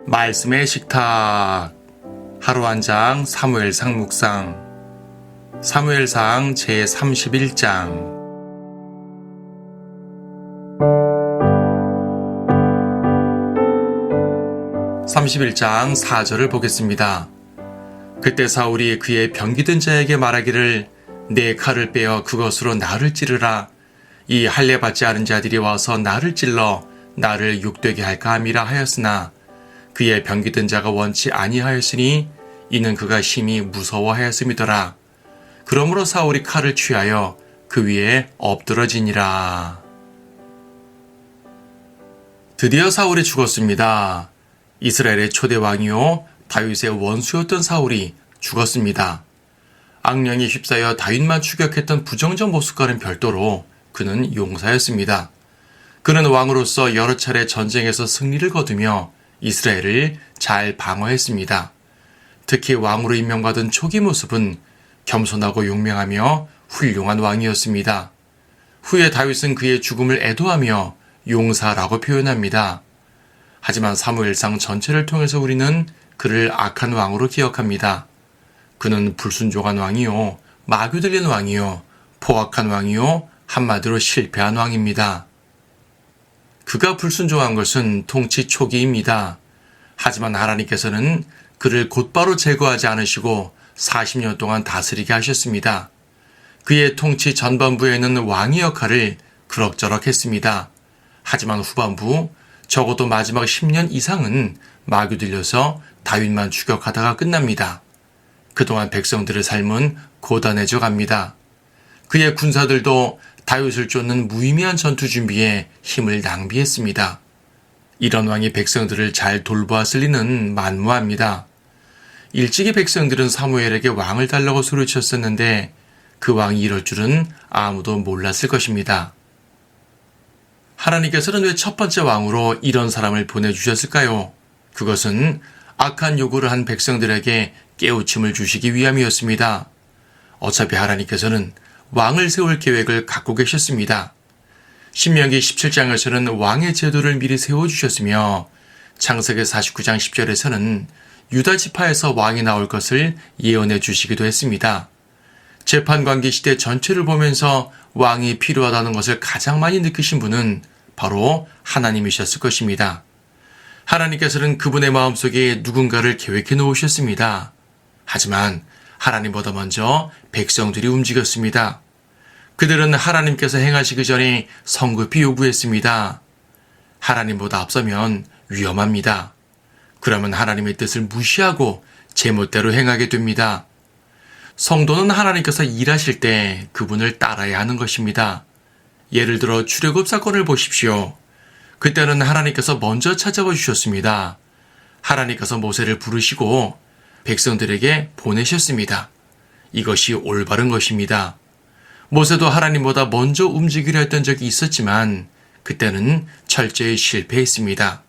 말씀의 식탁 하루 한 장 사무엘상 묵상 사무엘상 제31장 31장 4절을 보겠습니다. 그때 사울이 그의 병기든 자에게 말하기를 내 칼을 빼어 그것으로 나를 찌르라. 이 할례 받지 않은 자들이 와서 나를 찔러 나를 욕되게 할까 함이라 하였으나 그의 병기든 자가 원치 아니하였으니 이는 그가 심히 무서워하였음이더라. 그러므로 사울이 칼을 취하여 그 위에 엎드러지니라. 드디어 사울이 죽었습니다. 이스라엘의 초대 왕이요 다윗의 원수였던 사울이 죽었습니다. 악령이 휩싸여 다윗만 추격했던 부정적 모습과는 별도로 그는 용사였습니다. 그는 왕으로서 여러 차례 전쟁에서 승리를 거두며 이스라엘을 잘 방어했습니다. 특히 왕으로 임명받은 초기 모습은 겸손하고 용맹하며 훌륭한 왕이었습니다. 후에 다윗은 그의 죽음을 애도하며 용사라고 표현합니다. 하지만 사무엘상 전체를 통해서 우리는 그를 악한 왕으로 기억합니다. 그는 불순종한 왕이요, 마귀 들린 왕이요, 포악한 왕이요, 한마디로 실패한 왕입니다. 그가 불순종한 것은 통치 초기입니다. 하지만 하나님께서는 그를 곧바로 제거하지 않으시고 40년 동안 다스리게 하셨습니다. 그의 통치 전반부에는 왕의 역할을 그럭저럭 했습니다. 하지만 후반부, 적어도 마지막 10년 이상은 마귀 들려서 다윗만 추격하다가 끝납니다. 그동안 백성들의 삶은 고단해져 갑니다. 그의 군사들도 다윗을 쫓는 무의미한 전투 준비에 힘을 낭비했습니다. 이런 왕이 백성들을 잘 돌보았을 리는 만무합니다. 일찍이 백성들은 사무엘에게 왕을 달라고 소리쳤었는데 그 왕이 이럴 줄은 아무도 몰랐을 것입니다. 하나님께서는 왜 첫 번째 왕으로 이런 사람을 보내주셨을까요? 그것은 악한 요구를 한 백성들에게 깨우침을 주시기 위함이었습니다. 어차피 하나님께서는 왕을 세울 계획을 갖고 계셨습니다. 신명기 17장에서는 왕의 제도를 미리 세워주셨으며 창세기 49장 10절에서는 유다 지파에서 왕이 나올 것을 예언해 주시기도 했습니다. 재판관계 시대 전체를 보면서 왕이 필요하다는 것을 가장 많이 느끼신 분은 바로 하나님이셨을 것입니다. 하나님께서는 그분의 마음속에 누군가를 계획해 놓으셨습니다. 하지만 하나님보다 먼저 백성들이 움직였습니다. 그들은 하나님께서 행하시기 전에 성급히 요구했습니다. 하나님보다 앞서면 위험합니다. 그러면 하나님의 뜻을 무시하고 제멋대로 행하게 됩니다. 성도는 하나님께서 일하실 때 그분을 따라야 하는 것입니다. 예를 들어 출애굽 사건을 보십시오. 그때는 하나님께서 먼저 찾아와 주셨습니다. 하나님께서 모세를 부르시고 백성들에게 보내셨습니다. 이것이 올바른 것입니다. 모세도 하나님보다 먼저 움직이려 했던 적이 있었지만 그때는 철저히 실패했습니다.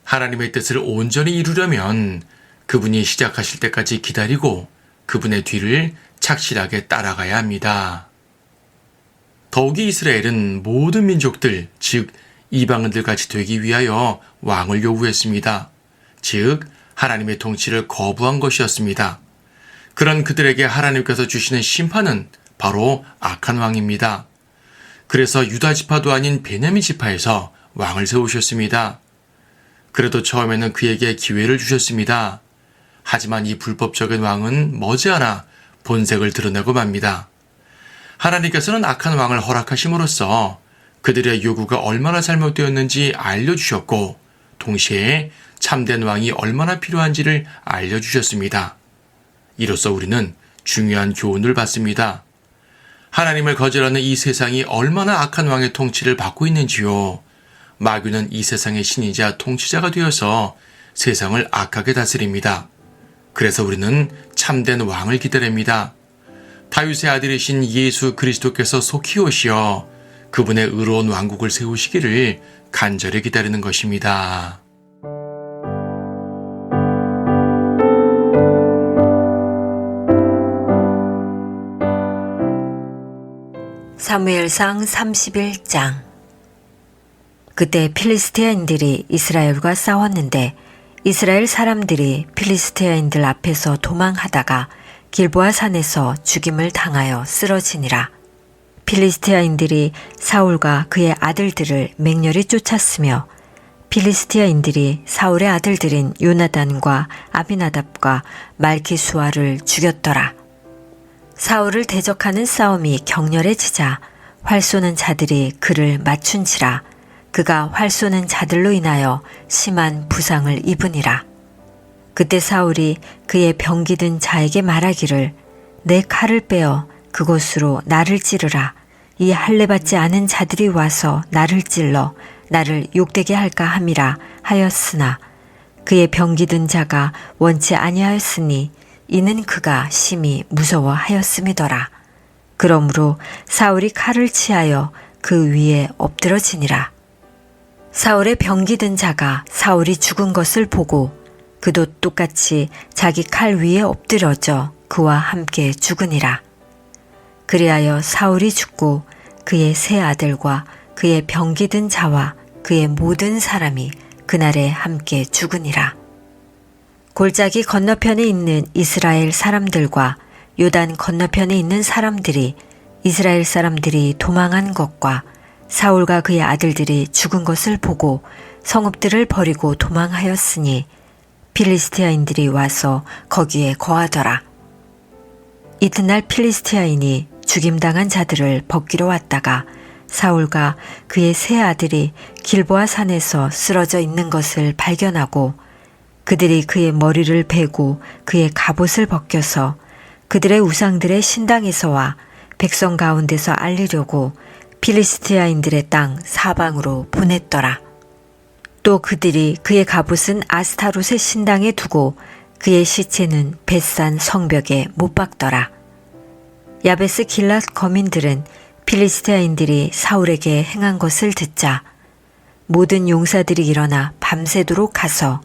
하나님의 뜻을 온전히 이루려면 그분이 시작하실 때까지 기다리고 그분의 뒤를 착실하게 따라가야 합니다. 더욱이 이스라엘은 모든 민족들, 즉 이방인들 같이 되기 위하여 왕을 요구했습니다. 즉 하나님의 통치를 거부한 것이었습니다. 그런 그들에게 하나님께서 주시는 심판은 바로 악한 왕입니다. 그래서 유다 지파도 아닌 베냐민 지파에서 왕을 세우셨습니다. 그래도 처음에는 그에게 기회를 주셨습니다. 하지만 이 불법적인 왕은 머지않아 본색을 드러내고 맙니다. 하나님께서는 악한 왕을 허락하심으로써 그들의 요구가 얼마나 잘못되었는지 알려주셨고 동시에 참된 왕이 얼마나 필요한지를 알려주셨습니다. 이로써 우리는 중요한 교훈을 받습니다. 하나님을 거절하는 이 세상이 얼마나 악한 왕의 통치를 받고 있는지요. 마귀는 이 세상의 신이자 통치자가 되어서 세상을 악하게 다스립니다. 그래서 우리는 참된 왕을 기다립니다. 다윗의 아들이신 예수 그리스도께서 속히 오시어 그분의 의로운 왕국을 세우시기를 간절히 기다리는 것입니다. 사무엘상 31장. 그때 필리스티아인들이 이스라엘과 싸웠는데 이스라엘 사람들이 필리스티아인들 앞에서 도망하다가 길보아 산에서 죽임을 당하여 쓰러지니라. 필리스티아인들이 사울과 그의 아들들을 맹렬히 쫓았으며 필리스티아인들이 사울의 아들들인 요나단과 아비나답과 말기수아를 죽였더라. 사울을 대적하는 싸움이 격렬해지자 활 쏘는 자들이 그를 맞춘지라. 그가 활 쏘는 자들로 인하여 심한 부상을 입으니라. 그때 사울이 그의 병기든 자에게 말하기를 내 칼을 빼어 그곳으로 나를 찌르라. 이 할례받지 않은 자들이 와서 나를 찔러 나를 욕되게 할까 함이라 하였으나 그의 병기든 자가 원치 아니하였으니 이는 그가 심히 무서워하였음이더라. 그러므로 사울이 칼을 취하여 그 위에 엎드러지니라. 사울의 병기든 자가 사울이 죽은 것을 보고 그도 똑같이 자기 칼 위에 엎드러져 그와 함께 죽으니라. 그리하여 사울이 죽고 그의 세 아들과 그의 병기든 자와 그의 모든 사람이 그날에 함께 죽으니라. 골짜기 건너편에 있는 이스라엘 사람들과 요단 건너편에 있는 사람들이 이스라엘 사람들이 도망한 것과 사울과 그의 아들들이 죽은 것을 보고 성읍들을 버리고 도망하였으니 필리스티아인들이 와서 거기에 거하더라. 이튿날 필리스티아인이 죽임당한 자들을 벗기러 왔다가 사울과 그의 세 아들이 길보아 산에서 쓰러져 있는 것을 발견하고 그들이 그의 머리를 베고 그의 갑옷을 벗겨서 그들의 우상들의 신당에서와 백성 가운데서 알리려고 필리스티아인들의 땅 사방으로 보냈더라. 또 그들이 그의 갑옷은 아스타롯의 신당에 두고 그의 시체는 벳산 성벽에 못 박더라. 야베스 길랏 거민들은 필리스티아인들이 사울에게 행한 것을 듣자 모든 용사들이 일어나 밤새도록 가서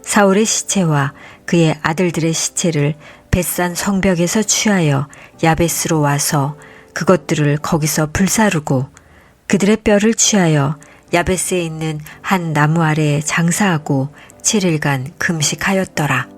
사울의 시체와 그의 아들들의 시체를 벳산 성벽에서 취하여 야베스로 와서 그것들을 거기서 불사르고 그들의 뼈를 취하여 야베스에 있는 한 나무 아래에 장사하고 7일간 금식하였더라.